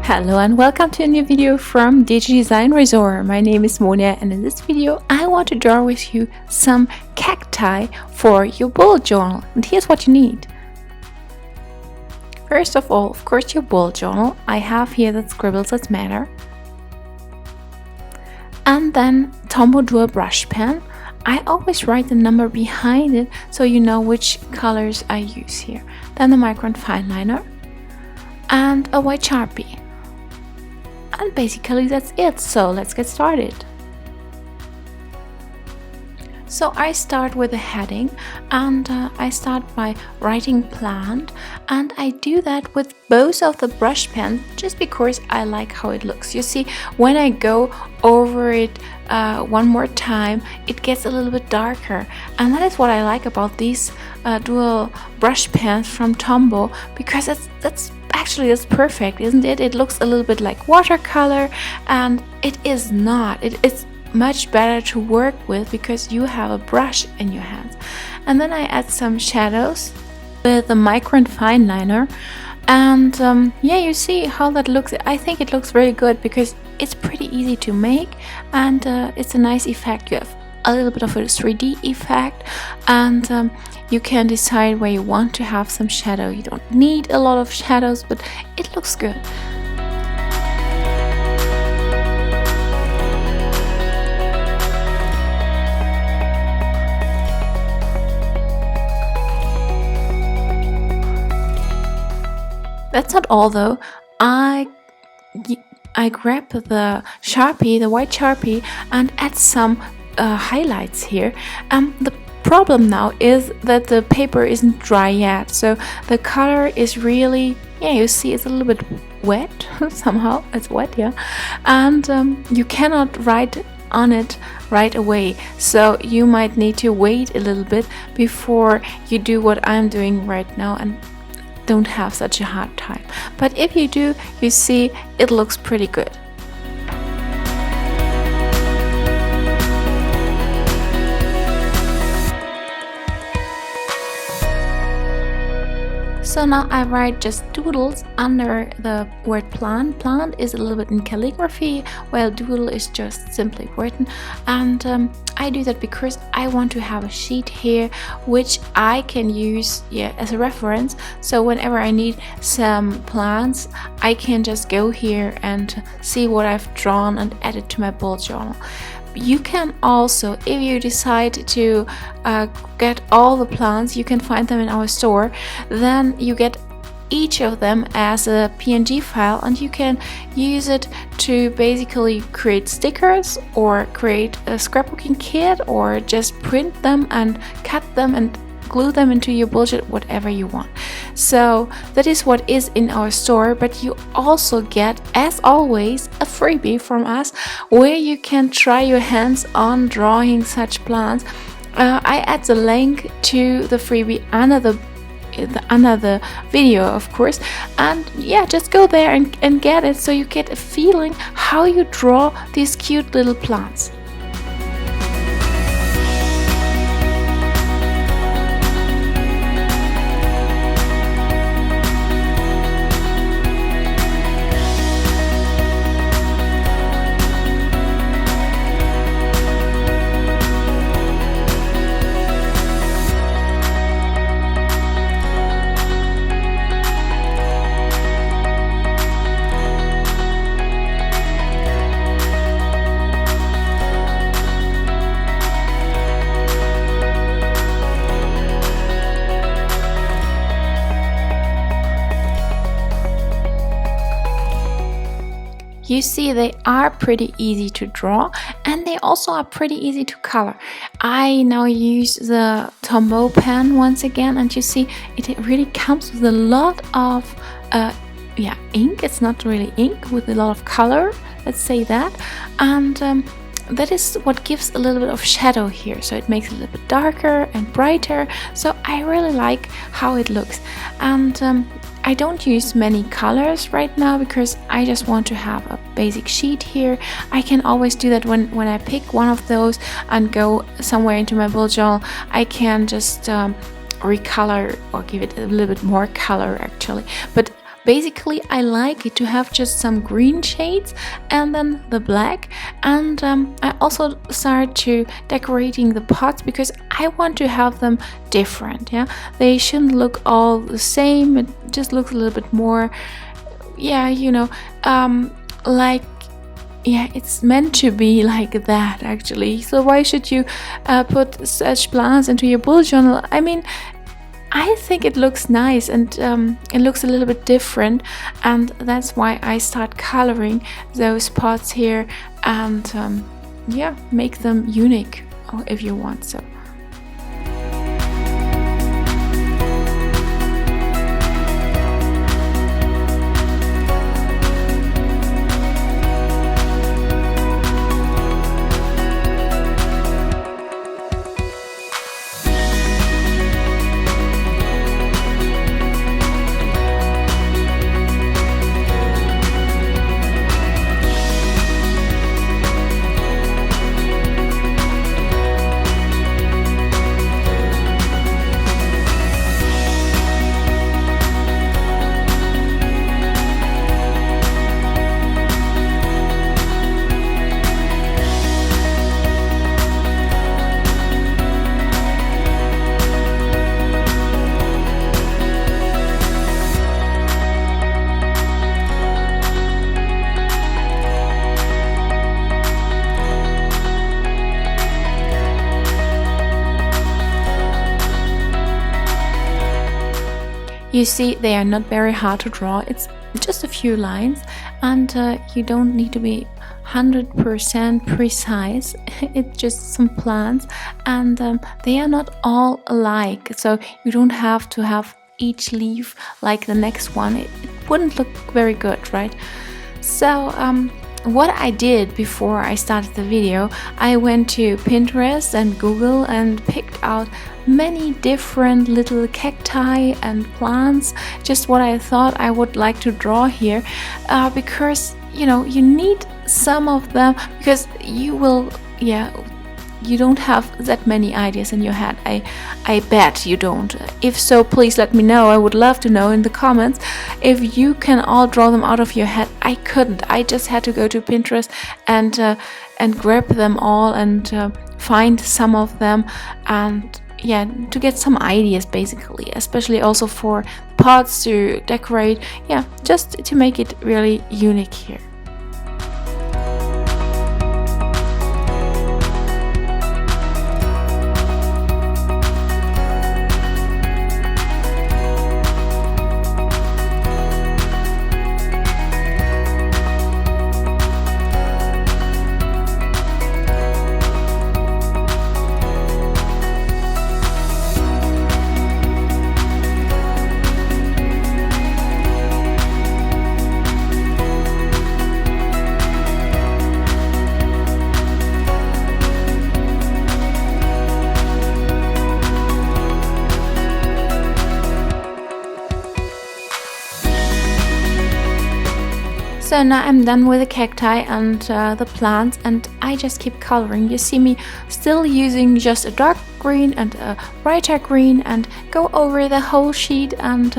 Hello and welcome to a new video from Digidesignresort. My name is Monia and in this video I want to draw with you some cacti for your bullet journal. And here's what you need. First of all, of course, your bullet journal. I have here the scribbles that matter. And then Tombow Dual brush pen. I always write the number behind it so you know which colors I use here. Then the micron fine liner and a white Sharpie. And basically that's it, so let's get started. So I start with a heading and I start by writing plant, and I do that with both of the brush pens just because I like how it looks. You see, when I go over it one more time, it gets a little bit darker, and that is what I like about these dual brush pens from Tombow, because that's perfect, isn't it? It looks a little bit like watercolor, and it is not. It's much better to work with because you have a brush in your hands. And then I add some shadows with the micron fine liner, and yeah, you see how that looks. I think it looks very good because it's pretty easy to make, and it's a nice effect. You have a little bit of a 3D effect, and you can decide where you want to have some shadow. You don't need a lot of shadows, but it looks good. That's not all though. I grab the Sharpie, the white Sharpie, and add some highlights here. The problem now is that the paper isn't dry yet, so the color is really, yeah, you see it's a little bit wet. Somehow it's wet, yeah, and you cannot write on it right away, so you might need to wait a little bit before you do what I'm doing right now and don't have such a hard time. But if you do, you see it looks pretty good. So now I write just doodles under the word plant. Plant is a little bit in calligraphy, while doodle is just simply written. And I do that because I want to have a sheet here which I can use, yeah, as a reference. So whenever I need some plants, I can just go here and see what I've drawn and add it to my bullet journal. You can also, if you decide to get all the plants, you can find them in our store. Then you get each of them as a PNG file, and you can use it to basically create stickers or create a scrapbooking kit, or just print them and cut them and glue them into your bullet, whatever you want. So that is what is in our store, but you also get, as always, a freebie from us where you can try your hands on drawing such plants. I add the link to the freebie under the video, of course, and yeah, just go there and get it, so you get a feeling how you draw these cute little plants. You see, they are pretty easy to draw, and they also are pretty easy to color. I now use the Tombow pen once again, and you see it really comes with a lot of ink. It's not really ink, with a lot of color, let's say that, and that is what gives a little bit of shadow here, so it makes it a little bit darker and brighter. So I really like how it looks, and I don't use many colors right now because I just want to have a basic sheet here. I can always do that when I pick one of those and go somewhere into my bullet journal. I can just recolor or give it a little bit more color actually. But Basically, I like it to have just some green shades and then the black. And I also started to decorating the pots because I want to have them different. Yeah, they shouldn't look all the same. It just looks a little bit more, yeah, like, yeah, it's meant to be like that actually. So why should you put such plants into your bullet journal? I mean, I think it looks nice, and it looks a little bit different, and that's why I start coloring those pots here, and yeah, make them unique if you want so. You see, they are not very hard to draw. It's just a few lines, and you don't need to be 100% precise. It's just some plants, and they are not all alike, so you don't have to have each leaf like the next one. It wouldn't look very good, right? So what I did before I started the video, I went to Pinterest and Google and picked out many different little cacti and plants, just what I thought I would like to draw here, because you need some of them, because you will, you don't have that many ideas in your head. I bet you don't. If so, please let me know. I would love to know in the comments if you can all draw them out of your head. I couldn't. I just had to go to Pinterest and grab them all and find some of them, and to get some ideas basically, especially also for pots to decorate, just to make it really unique here. So now I'm done with the cacti and the plants, and I just keep coloring. You see me still using just a dark green and a brighter green, and go over the whole sheet and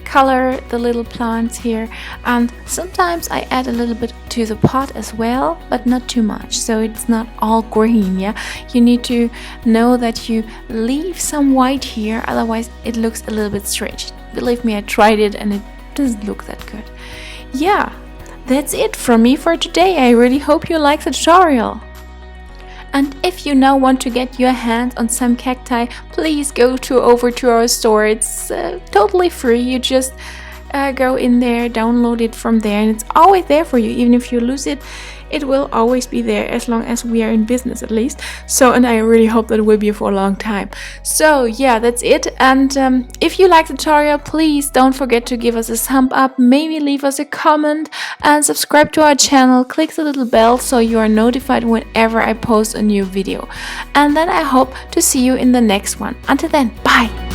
color the little plants here. And sometimes I add a little bit to the pot as well, but not too much, so it's not all green. You need to know that you leave some white here, otherwise it looks a little bit strange. Believe me, I tried it and it doesn't look that good. That's it from me for today. I really hope you like the tutorial. And if you now want to get your hands on some cacti, please go over to our store. It's totally free. You just go in there, download it from there, and it's always there for you. Even if you lose it, it will always be there as long as we are in business, at least. So, and I really hope that it will be for a long time. So that's it. And if you like the tutorial, please don't forget to give us a thumb up, maybe leave us a comment, and subscribe to our channel. Click the little bell so you are notified whenever I post a new video. And then I hope to see you in the next one. Until then, bye!